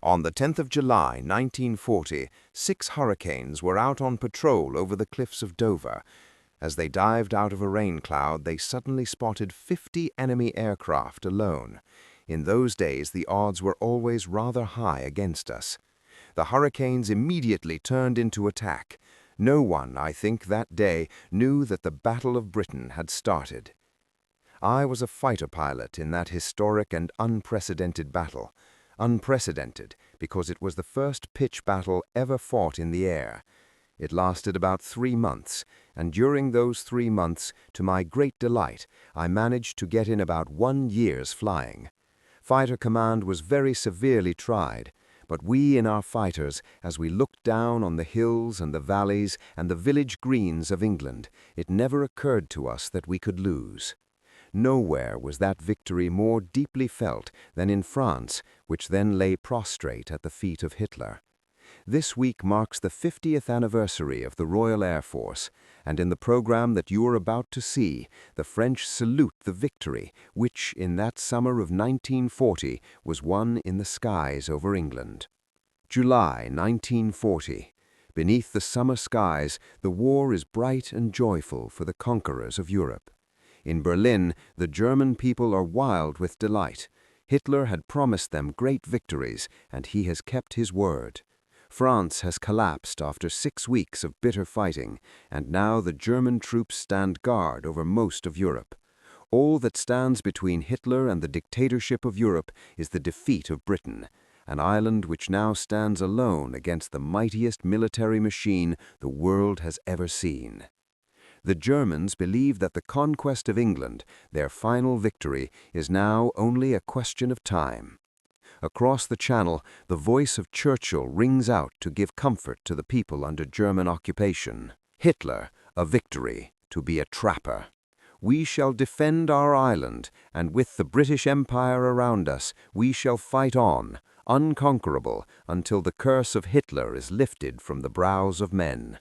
On the 10th of July, 1940, 6 Hurricanes were out on patrol over the cliffs of Dover. As they dived out of a rain cloud, they suddenly spotted 50 enemy aircraft alone. In those days, the odds were always rather high against us. The Hurricanes immediately turned into attack. No one, I think, that day knew that the Battle of Britain had started. I was a fighter pilot in that historic and unprecedented battle. Unprecedented because it was the first pitch battle ever fought in the air. It lasted about 3 months, and during those 3 months, to my great delight, I managed to get in about 1 year's flying. Fighter command was very severely tried, but we in our fighters, as we looked down on the hills and the valleys and the village greens of England, it never occurred to us that we could lose. Nowhere was that victory more deeply felt than in France, which then lay prostrate at the feet of Hitler. This week marks the 50th anniversary of the Royal Air Force, and in the program that you are about to see, the French salute the victory, which, in that summer of 1940, was won in the skies over England. July 1940. Beneath the summer skies, the war is bright and joyful for the conquerors of Europe. In Berlin, the German people are wild with delight. Hitler had promised them great victories, and he has kept his word. France has collapsed after 6 weeks of bitter fighting, and now the German troops stand guard over most of Europe. All that stands between Hitler and the dictatorship of Europe is the defeat of Britain, an island which now stands alone against the mightiest military machine the world has ever seen. The Germans believe that the conquest of England, their final victory, is now only a question of time. Across the Channel, the voice of Churchill rings out to give comfort to the people under German occupation. Hitler, a victory, to be a trapper. We shall defend our island, and with the British Empire around us, we shall fight on, unconquerable, until the curse of Hitler is lifted from the brows of men.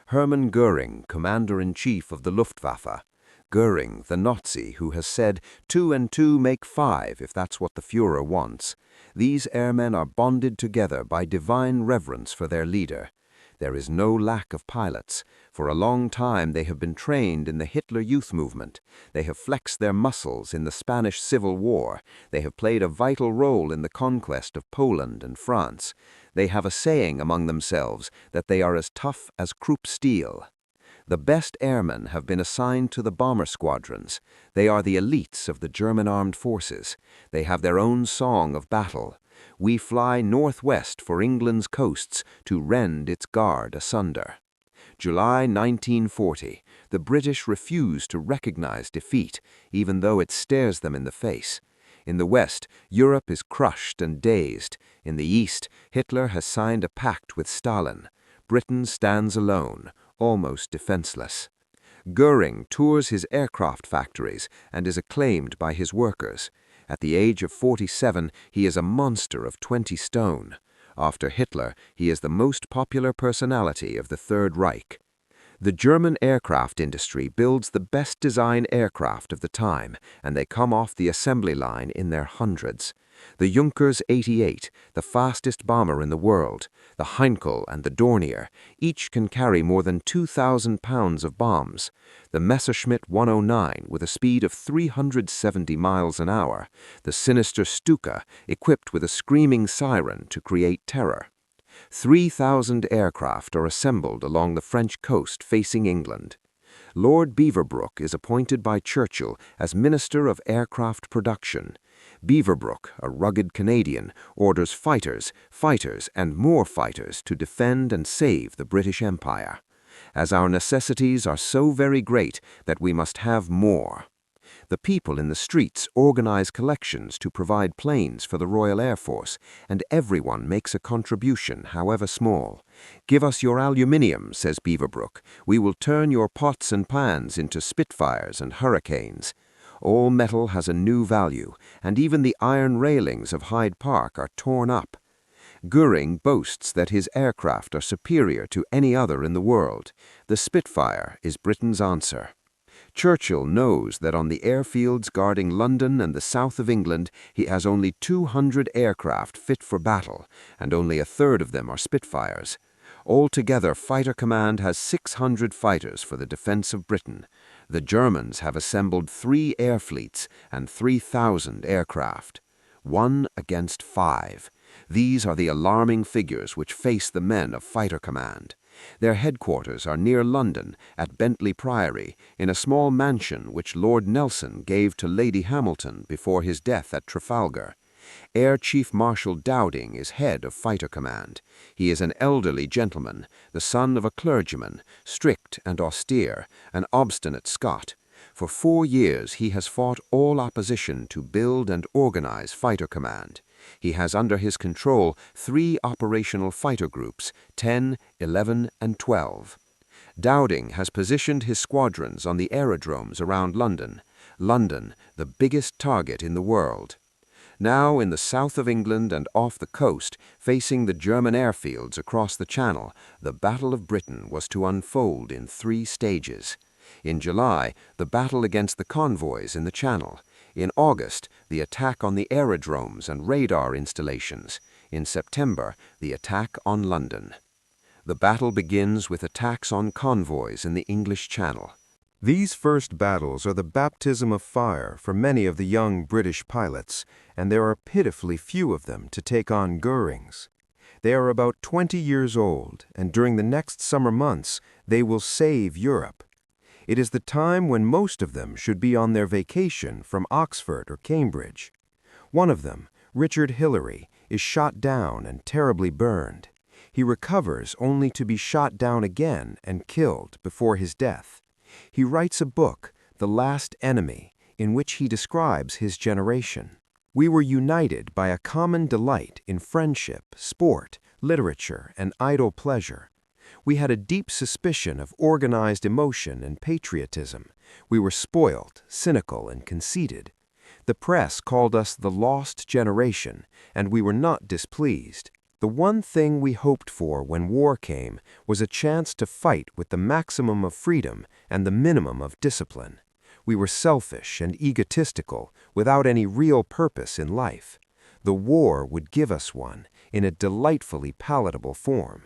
Hermann Göring, Commander-in-Chief of the Luftwaffe. Göring, the Nazi who has said 2 and 2 make 5 if that's what the Führer wants. These airmen are bonded together by divine reverence for their leader. There is no lack of pilots. For a long time they have been trained in the Hitler Youth Movement. They have flexed their muscles in the Spanish Civil War. They have played a vital role in the conquest of Poland and France. They have a saying among themselves that they are as tough as Krupp steel. The best airmen have been assigned to the bomber squadrons. They are the elites of the German armed forces. They have their own song of battle. We fly northwest for England's coasts to rend its guard asunder. July 1940. The British refuse to recognize defeat, even though it stares them in the face. In the West, Europe is crushed and dazed. In the East, Hitler has signed a pact with Stalin. Britain stands alone, almost defenseless. Göring tours his aircraft factories and is acclaimed by his workers. At the age of 47, he is a monster of 20 stone. After Hitler, he is the most popular personality of the Third Reich. The German aircraft industry builds the best design aircraft of the time, and they come off the assembly line in their hundreds. The Junkers 88, the fastest bomber in the world, the Heinkel and the Dornier, each can carry more than 2,000 pounds of bombs. The Messerschmitt 109 with a speed of 370 miles an hour, the sinister Stuka equipped with a screaming siren to create terror. 3,000 aircraft are assembled along the French coast facing England. Lord Beaverbrook is appointed by Churchill as Minister of Aircraft Production. Beaverbrook, a rugged Canadian, orders fighters, and more fighters to defend and save the British Empire. As our necessities are so very great that we must have more. The people in the streets organize collections to provide planes for the Royal Air Force, and everyone makes a contribution, however small. "Give us your aluminium," says Beaverbrook. "We will turn your pots and pans into Spitfires and Hurricanes." All metal has a new value, and even the iron railings of Hyde Park are torn up. Göring boasts that his aircraft are superior to any other in the world. The Spitfire is Britain's answer. Churchill knows that on the airfields guarding London and the south of England, he has only 200 aircraft fit for battle, and only a third of them are Spitfires. Altogether, Fighter Command has 600 fighters for the defense of Britain. The Germans have assembled 3 air fleets and 3,000 aircraft. 1 against 5. These are the alarming figures which face the men of Fighter Command. Their headquarters are near London, at Bentley Priory, in a small mansion which Lord Nelson gave to Lady Hamilton before his death at Trafalgar. Air Chief Marshal Dowding is head of Fighter Command. He is an elderly gentleman, the son of a clergyman, strict and austere, an obstinate Scot. For 4 years he has fought all opposition to build and organize Fighter Command. He has under his control 3 operational fighter groups, 10, 11, and 12. Dowding has positioned his squadrons on the aerodromes around London. London, the biggest target in the world. Now in the south of England and off the coast, facing the German airfields across the Channel, the Battle of Britain was to unfold in 3 stages. In July, the battle against the convoys in the Channel. In August, the attack on the aerodromes and radar installations. In September, the attack on London. The battle begins with attacks on convoys in the English Channel. These first battles are the baptism of fire for many of the young British pilots, and there are pitifully few of them to take on Goering's. They are about 20 years old, and during the next summer months, they will save Europe. It is the time when most of them should be on their vacation from Oxford or Cambridge. One of them, Richard Hillary, is shot down and terribly burned. He recovers only to be shot down again and killed before his death. He writes a book, The Last Enemy, in which he describes his generation. We were united by a common delight in friendship, sport, literature, and idle pleasure. We had a deep suspicion of organized emotion and patriotism. We were spoiled, cynical, and conceited. The press called us the lost generation, and we were not displeased. The one thing we hoped for when war came was a chance to fight with the maximum of freedom and the minimum of discipline. We were selfish and egotistical, without any real purpose in life. The war would give us one, in a delightfully palatable form.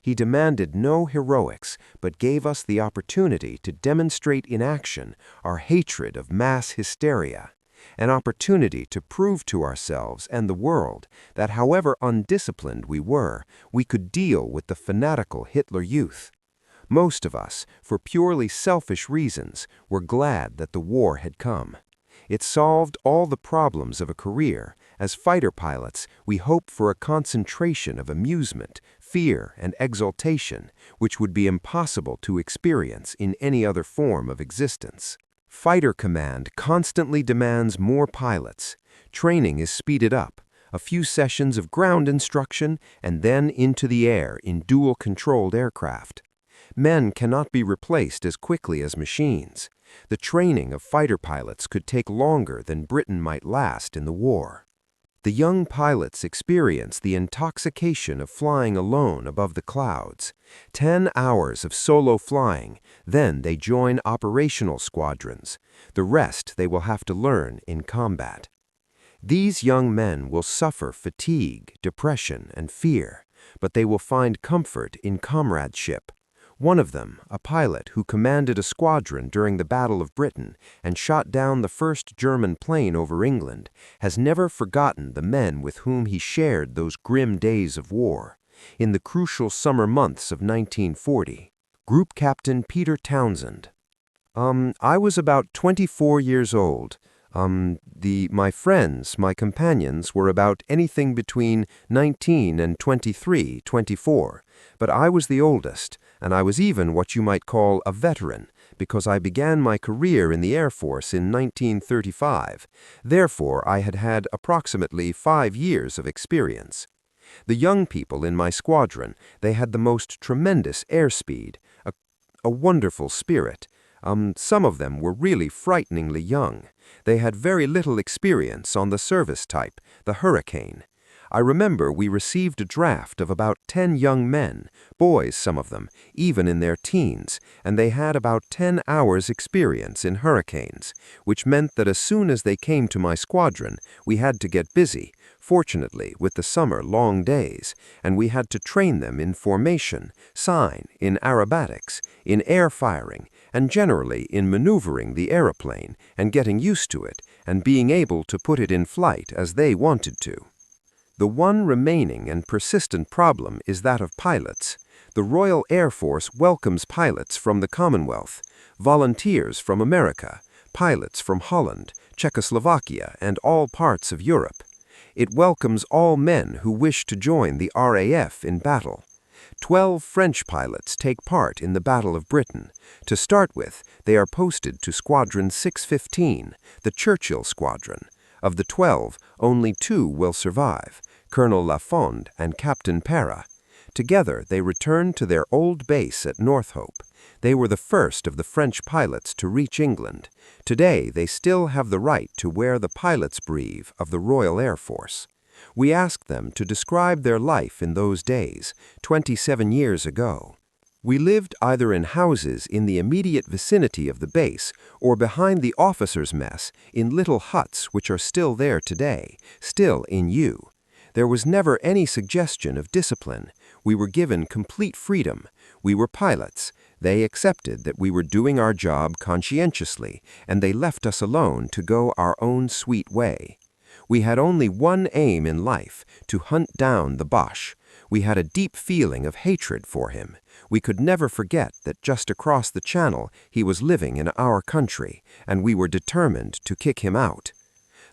He demanded no heroics, but gave us the opportunity to demonstrate in action our hatred of mass hysteria. An opportunity to prove to ourselves and the world that however undisciplined we were, we could deal with the fanatical Hitler Youth. Most of us, for purely selfish reasons, were glad that the war had come. It solved all the problems of a career. As fighter pilots, we hope for a concentration of amusement, fear, and exultation, which would be impossible to experience in any other form of existence. Fighter Command constantly demands more pilots. Training is speeded up, a few sessions of ground instruction, and then into the air in dual-controlled aircraft. Men cannot be replaced as quickly as machines. The training of fighter pilots could take longer than Britain might last in the war. The young pilots experience the intoxication of flying alone above the clouds. 10 hours of solo flying, then they join operational squadrons. The rest they will have to learn in combat. These young men will suffer fatigue, depression, and fear, but they will find comfort in comradeship. One of them, a pilot who commanded a squadron during the Battle of Britain and shot down the first German plane over England, has never forgotten the men with whom he shared those grim days of war. In the crucial summer months of 1940, Group Captain Peter Townsend. I was about 24 years old. My friends, my companions, were about anything between 19 and 23, 24, but I was the oldest, and I was even what you might call a veteran, because I began my career in the Air Force in 1935. Therefore, I had had approximately 5 years of experience. The young people in my squadron, they had the most tremendous airspeed, a wonderful spirit. Some of them were really frighteningly young. They had very little experience on the service type, the Hurricane. I remember we received a draft of about 10 young men, boys some of them, even in their teens, and they had about 10 hours' experience in hurricanes, which meant that as soon as they came to my squadron, we had to get busy, fortunately with the summer long days, and we had to train them in formation, sign, in aerobatics, in air firing, and generally in maneuvering the aeroplane and getting used to it and being able to put it in flight as they wanted to. The one remaining and persistent problem is that of pilots. The Royal Air Force welcomes pilots from the Commonwealth, volunteers from America, pilots from Holland, Czechoslovakia, and all parts of Europe. It welcomes all men who wish to join the RAF in battle. 12 French pilots take part in the Battle of Britain. To start with, they are posted to Squadron 615, the Churchill Squadron. Of the 12, only 2 will survive, Colonel Lafond and Captain Para. Together, they return to their old base at Northope. They were the first of the French pilots to reach England. Today, they still have the right to wear the pilot's brieve of the Royal Air Force. We asked them to describe their life in those days, 27 years ago. We lived either in houses in the immediate vicinity of the base or behind the officers' mess in little huts which are still there today, still in use. There was never any suggestion of discipline. We were given complete freedom. We were pilots. They accepted that we were doing our job conscientiously, and they left us alone to go our own sweet way. We had only one aim in life, to hunt down the Boche. We had a deep feeling of hatred for him. We could never forget that just across the channel he was living in our country, and we were determined to kick him out.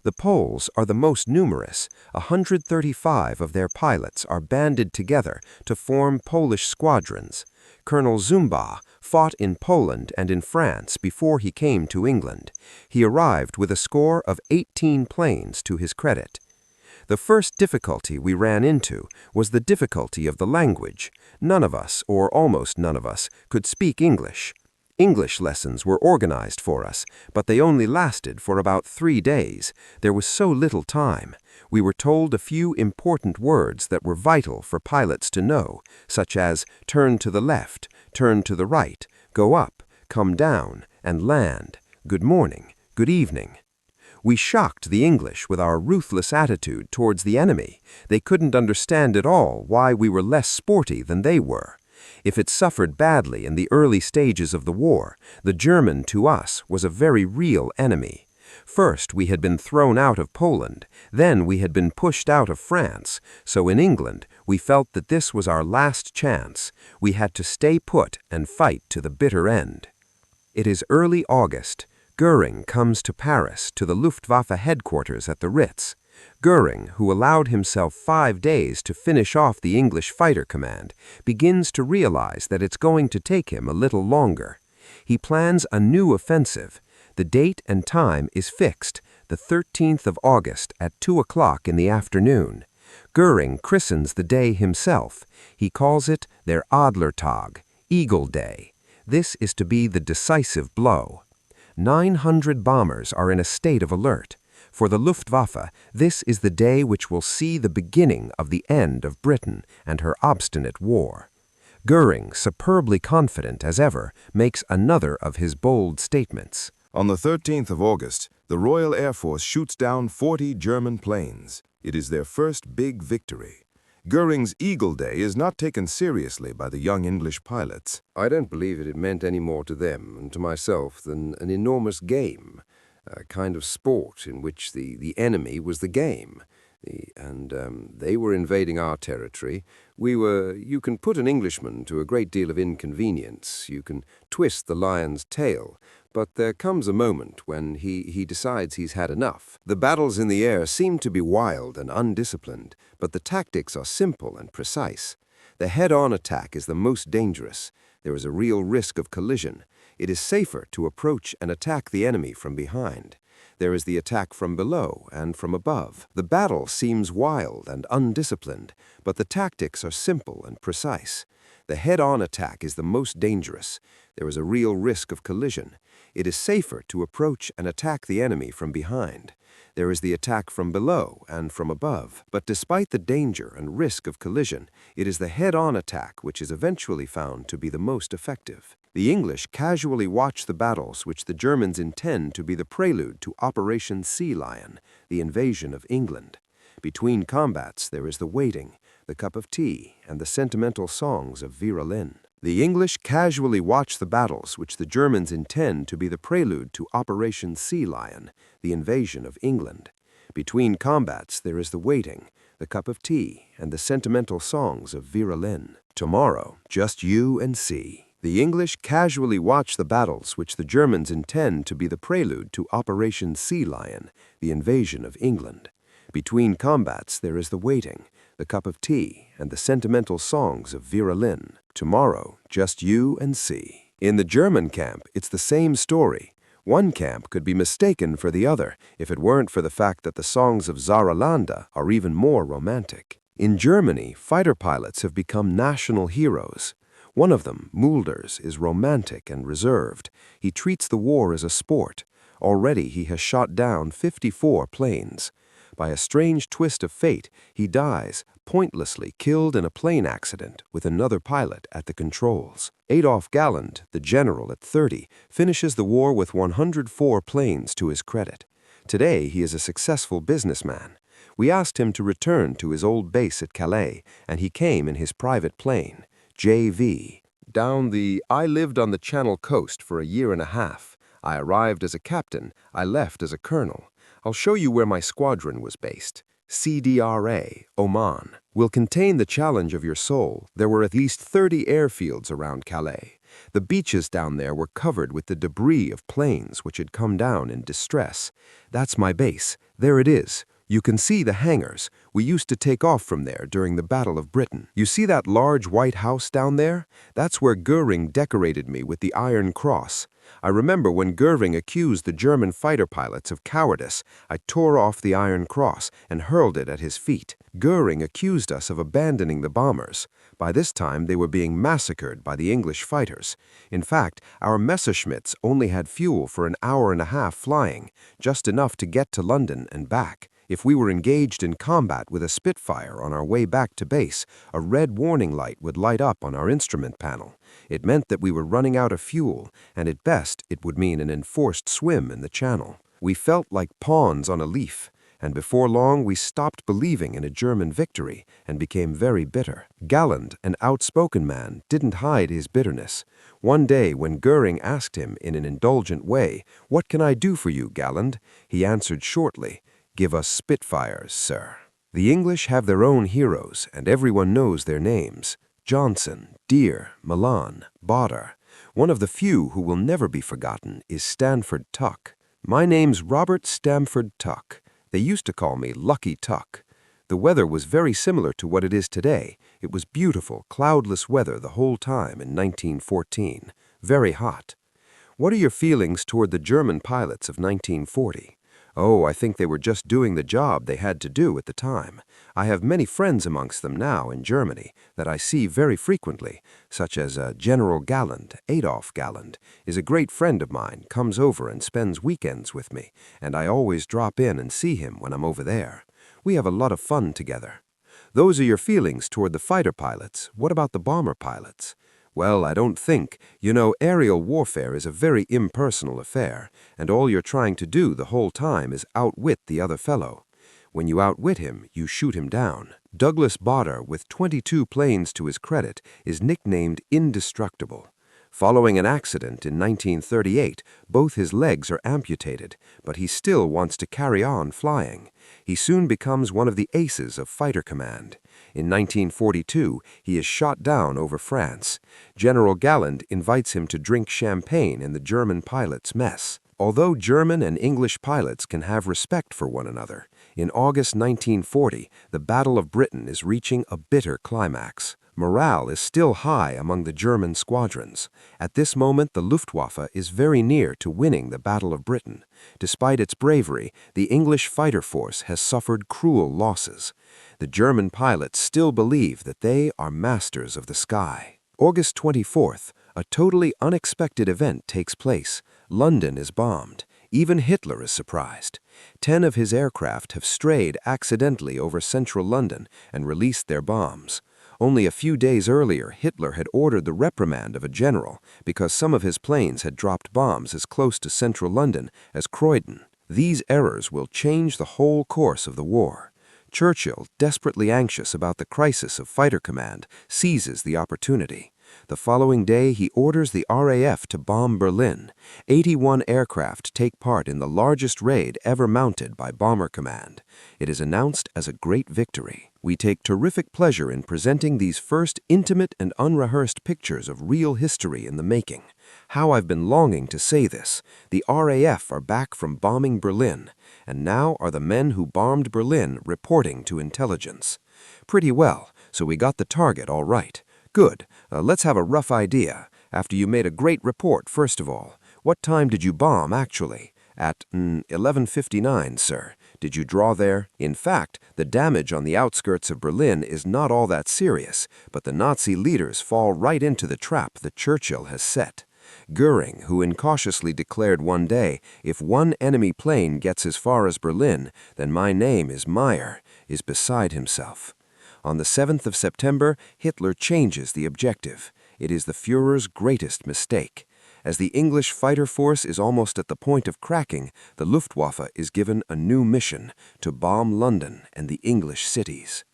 The Poles are the most numerous. 135 of their pilots are banded together to form Polish squadrons. Colonel Zumba fought in Poland and in France before he came to England. He arrived with a score of 18 planes to his credit. The first difficulty we ran into was the difficulty of the language. None of us, or almost none of us, could speak English. English lessons were organized for us, but they only lasted for about 3 days. There was so little time. We were told a few important words that were vital for pilots to know, such as turn to the left, turn to the right, go up, come down, and land, good morning, good evening. We shocked the English with our ruthless attitude towards the enemy. They couldn't understand at all why we were less sporty than they were. If it suffered badly in the early stages of the war, the German to us was a very real enemy. First, we had been thrown out of Poland, then we had been pushed out of France, so in England we felt that this was our last chance. We had to stay put and fight to the bitter end. It is early August. Goering comes to Paris, to the Luftwaffe headquarters at the Ritz. Goering, who allowed himself 5 days to finish off the English fighter command, begins to realize that it's going to take him a little longer. He plans a new offensive. The date and time is fixed, the 13th of August at 2 o'clock in the afternoon. Goering christens the day himself. He calls it their Adlertag, Eagle Day. This is to be the decisive blow. 900 bombers are in a state of alert. For the Luftwaffe, this is the day which will see the beginning of the end of Britain and her obstinate war. Goering, superbly confident as ever, makes another of his bold statements. On the 13th of August, the Royal Air Force shoots down 40 German planes. It is their first big victory. Goering's Eagle Day is not taken seriously by the young English pilots. I don't believe it meant any more to them and to myself than an enormous game, a kind of sport in which the enemy was the game. They were invading our territory. You can put an Englishman to a great deal of inconvenience. You can twist the lion's tail. But there comes a moment when he decides he's had enough. The battles in the air seem to be wild and undisciplined, but the tactics are simple and precise. The head-on attack is the most dangerous. There is a real risk of collision. It is safer to approach and attack the enemy from behind. There is the attack from below and from above. The battle seems wild and undisciplined, but the tactics are simple and precise. The head-on attack is the most dangerous. There is a real risk of collision. It is safer to approach and attack the enemy from behind. There is the attack from below and from above. But despite the danger and risk of collision, it is the head-on attack which is eventually found to be the most effective. The English casually watch the battles which the Germans intend to be the prelude to Operation Sea Lion, the invasion of England. Between combats there is the waiting, the cup of tea, and the sentimental songs of Vera Lynn. The English casually watch the battles which the Germans intend to be the prelude to Operation Sea Lion, the invasion of England. Between combats there is the waiting, the cup of tea, and the sentimental songs of Vera Lynn. Tomorrow, just you and see. The English casually watch the battles which the Germans intend to be the prelude to Operation Sea Lion, the invasion of England. Between combats there is the waiting, the cup of tea, and the sentimental songs of Vera Lynn. Tomorrow, just you and see. In the German camp, it's the same story. One camp could be mistaken for the other if it weren't for the fact that the songs of Zaralanda are even more romantic. In Germany, fighter pilots have become national heroes. One of them, Mulders, is romantic and reserved. He treats the war as a sport. Already he has shot down 54 planes. By a strange twist of fate, he dies, pointlessly killed in a plane accident with another pilot at the controls. Adolf Galland, the general at 30, finishes the war with 104 planes to his credit. Today he is a successful businessman. We asked him to return to his old base at Calais, and he came in his private plane. JV. I lived on the Channel coast for a year and a half. I arrived as a captain. I left as a colonel. I'll show you where my squadron was based. CDRA, Oman. Will contain the challenge of your soul. There were at least 30 airfields around Calais. The beaches down there were covered with the debris of planes which had come down in distress. That's my base. There it is. You can see the hangars. We used to take off from there during the Battle of Britain. You see that large white house down there? That's where Goering decorated me with the Iron Cross. I remember when Goering accused the German fighter pilots of cowardice, I tore off the Iron Cross and hurled it at his feet. Goering accused us of abandoning the bombers. By this time, they were being massacred by the English fighters. In fact, our Messerschmitts only had fuel for an hour and a half flying, just enough to get to London and back. If we were engaged in combat with a Spitfire on our way back to base, a red warning light would light up on our instrument panel. It meant that we were running out of fuel, and at best it would mean an enforced swim in the Channel. We felt like pawns on a leaf, and before long we stopped believing in a German victory and became very bitter. Galland, an outspoken man, didn't hide his bitterness. One day when Goering asked him in an indulgent way, "What can I do for you, Galland?" he answered shortly, "Give us Spitfires, sir." The English have their own heroes, and everyone knows their names. Johnson, Deere, Milan, Botter. One of the few who will never be forgotten is Stanford Tuck. "My name's Robert Stamford Tuck. They used to call me Lucky Tuck." The weather was very similar to what it is today. It was beautiful, cloudless weather the whole time in 1914. Very hot. What are your feelings toward the German pilots of 1940? Oh, I think they were just doing the job they had to do at the time. I have many friends amongst them now in Germany that I see very frequently, such as General Galland. Adolf Galland is a great friend of mine, comes over and spends weekends with me, and I always drop in and see him when I'm over there. We have a lot of fun together. Those are your feelings toward the fighter pilots. What about the bomber pilots? Well, I don't think. Aerial warfare is a very impersonal affair, and all you're trying to do the whole time is outwit the other fellow. When you outwit him, you shoot him down. Douglas Botter, with 22 planes to his credit, is nicknamed Indestructible. Following an accident in 1938, both his legs are amputated, but he still wants to carry on flying. He soon becomes one of the aces of fighter command. In 1942, he is shot down over France. General Galland invites him to drink champagne in the German pilot's mess. Although German and English pilots can have respect for one another, in August 1940, the Battle of Britain is reaching a bitter climax. Morale is still high among the German squadrons. At this moment, the Luftwaffe is very near to winning the Battle of Britain. Despite its bravery, the English fighter force has suffered cruel losses. The German pilots still believe that they are masters of the sky. August 24th, a totally unexpected event takes place. London is bombed. Even Hitler is surprised. 10 of his aircraft have strayed accidentally over central London and released their bombs. Only a few days earlier, Hitler had ordered the reprimand of a general because some of his planes had dropped bombs as close to central London as Croydon. These errors will change the whole course of the war. Churchill, desperately anxious about the crisis of fighter command, seizes the opportunity. The following day, he orders the RAF to bomb Berlin. 81 aircraft take part in the largest raid ever mounted by Bomber Command. It is announced as a great victory. We take terrific pleasure in presenting these first intimate and unrehearsed pictures of real history in the making. How I've been longing to say this. The RAF are back from bombing Berlin, and now are the men who bombed Berlin reporting to intelligence. Pretty well, so we got the target all right. Good. Let's have a rough idea. After you made a great report, first of all. What time did you bomb, actually? At 11:59, sir. Did you draw there? In fact, the damage on the outskirts of Berlin is not all that serious, but the Nazi leaders fall right into the trap that Churchill has set. Goering, who incautiously declared one day, "If one enemy plane gets as far as Berlin, then my name is Meyer," is beside himself. On the 7th of September, Hitler changes the objective. It is the Führer's greatest mistake. As the English fighter force is almost at the point of cracking, the Luftwaffe is given a new mission: to bomb London and the English cities.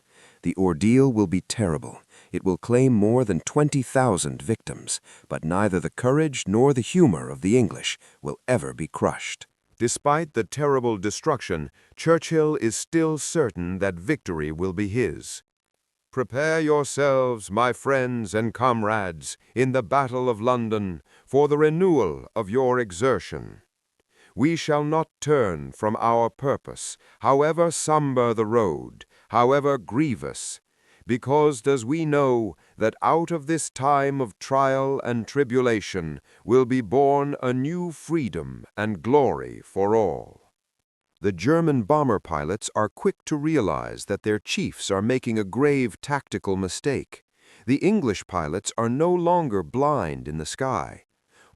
The ordeal will be terrible. It will claim more than 20,000 victims, but neither the courage nor the humor of the English will ever be crushed. Despite the terrible destruction, Churchill is still certain that victory will be his. Prepare yourselves, my friends and comrades, in the Battle of London, for the renewal of your exertion. We shall not turn from our purpose, however somber the road, however grievous, because does we know that out of this time of trial and tribulation will be born a new freedom and glory for all. The German bomber pilots are quick to realize that their chiefs are making a grave tactical mistake. The English pilots are no longer blind in the sky.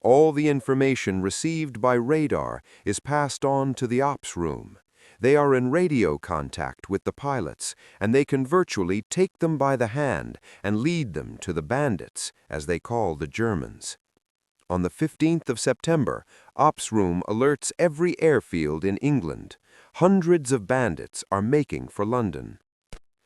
All the information received by radar is passed on to the ops room. They are in radio contact with the pilots, and they can virtually take them by the hand and lead them to the bandits, as they call the Germans. On the 15th of September, Ops Room alerts every airfield in England. Hundreds of bandits are making for London.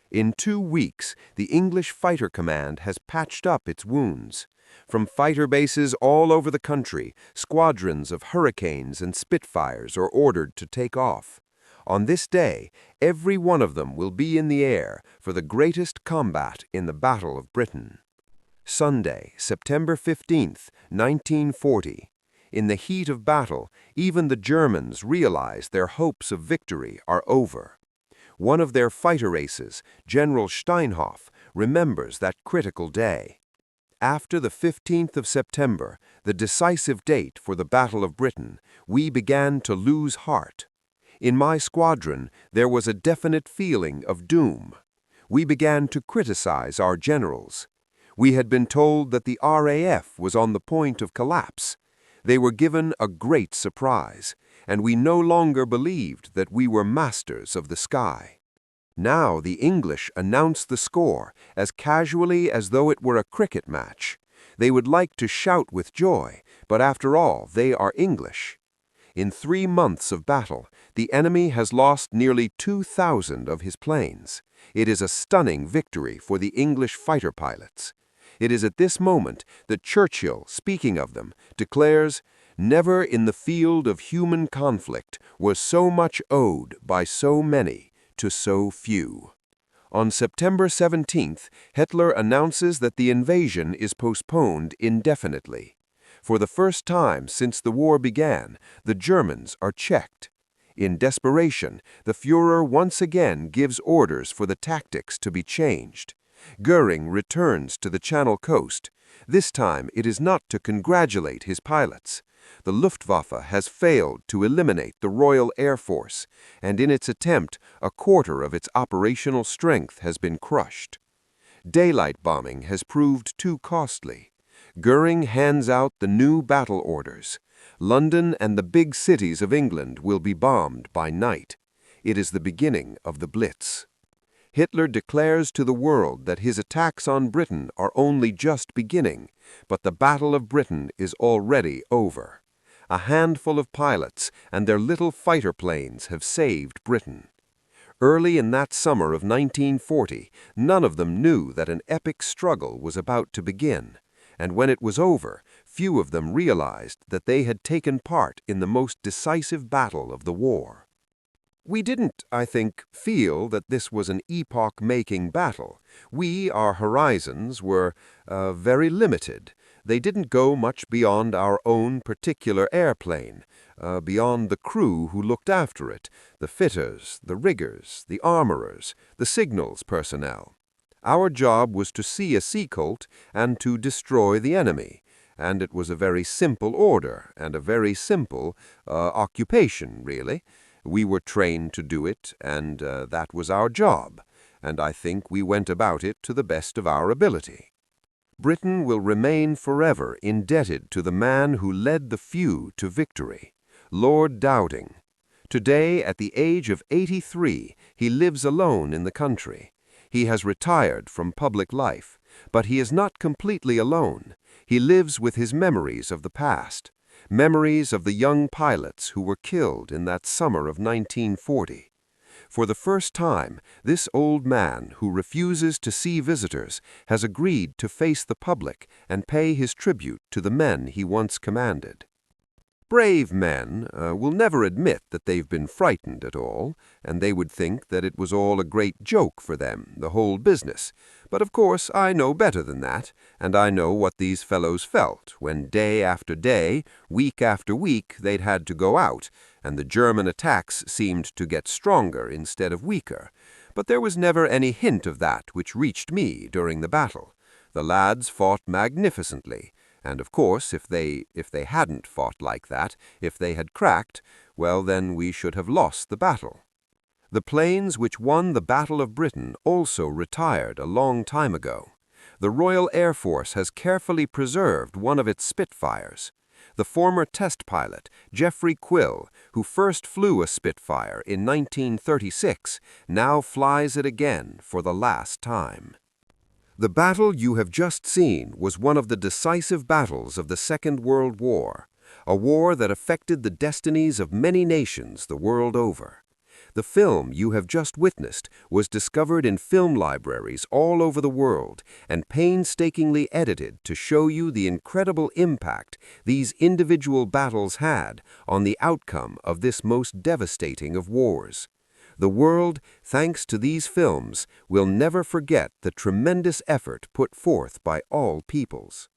In 2 weeks, the English Fighter Command has patched up its wounds. From fighter bases all over the country, squadrons of Hurricanes and Spitfires are ordered to take off. On this day, every one of them will be in the air for the greatest combat in the Battle of Britain. Sunday, September 15th, 1940. In the heat of battle, even the Germans realize their hopes of victory are over. One of their fighter aces, General Steinhoff, remembers that critical day. After the 15th of September, the decisive date for the Battle of Britain, we began to lose heart. In my squadron, there was a definite feeling of doom. We began to criticize our generals. We had been told that the RAF was on the point of collapse. They were given a great surprise, and we no longer believed that we were masters of the sky. Now the English announced the score as casually as though it were a cricket match. They would like to shout with joy, but after all, they are English. In 3 months of battle, the enemy has lost nearly 2,000 of his planes. It is a stunning victory for the English fighter pilots. It is at this moment that Churchill, speaking of them, declares, "Never in the field of human conflict was so much owed by so many to so few." On September 17th, Hitler announces that the invasion is postponed indefinitely. For the first time since the war began, the Germans are checked. In desperation, the Führer once again gives orders for the tactics to be changed. Goering returns to the Channel coast. This time it is not to congratulate his pilots. The Luftwaffe has failed to eliminate the Royal Air Force, and in its attempt, a quarter of its operational strength has been crushed. Daylight bombing has proved too costly. Goering hands out the new battle orders. London and the big cities of England will be bombed by night. It is the beginning of the Blitz. Hitler declares to the world that his attacks on Britain are only just beginning, but the Battle of Britain is already over. A handful of pilots and their little fighter planes have saved Britain. Early in that summer of 1940, none of them knew that an epic struggle was about to begin, and when it was over, few of them realized that they had taken part in the most decisive battle of the war. We didn't, I think, feel that this was an epoch-making battle. Our horizons were very limited. They didn't go much beyond our own particular airplane, beyond the crew who looked after it, the fitters, the riggers, the armorers, the signals personnel. Our job was to see a Seacolt and to destroy the enemy, and it was a very simple order and a very simple occupation, really. We were trained to do it, and that was our job, and I think we went about it to the best of our ability. Britain will remain forever indebted to the man who led the few to victory, Lord Dowding. Today, at the age of 83, he lives alone in the country. He has retired from public life, but he is not completely alone. He lives with his memories of the past. Memories of the young pilots who were killed in that summer of 1940. For the first time, this old man who refuses to see visitors has agreed to face the public and pay his tribute to the men he once commanded. Brave men will never admit that they've been frightened at all, and they would think that it was all a great joke for them, the whole business. But of course I know better than that, and I know what these fellows felt when day after day, week after week, they'd had to go out, and the German attacks seemed to get stronger instead of weaker. But there was never any hint of that which reached me during the battle. The lads fought magnificently. And of course, if they hadn't fought like that, if they had cracked, well, then we should have lost the battle. The planes which won the Battle of Britain also retired a long time ago. The Royal Air Force has carefully preserved one of its Spitfires. The former test pilot, Geoffrey Quill, who first flew a Spitfire in 1936, now flies it again for the last time. The battle you have just seen was one of the decisive battles of the Second World War, a war that affected the destinies of many nations the world over. The film you have just witnessed was discovered in film libraries all over the world and painstakingly edited to show you the incredible impact these individual battles had on the outcome of this most devastating of wars. The world, thanks to these films, will never forget the tremendous effort put forth by all peoples.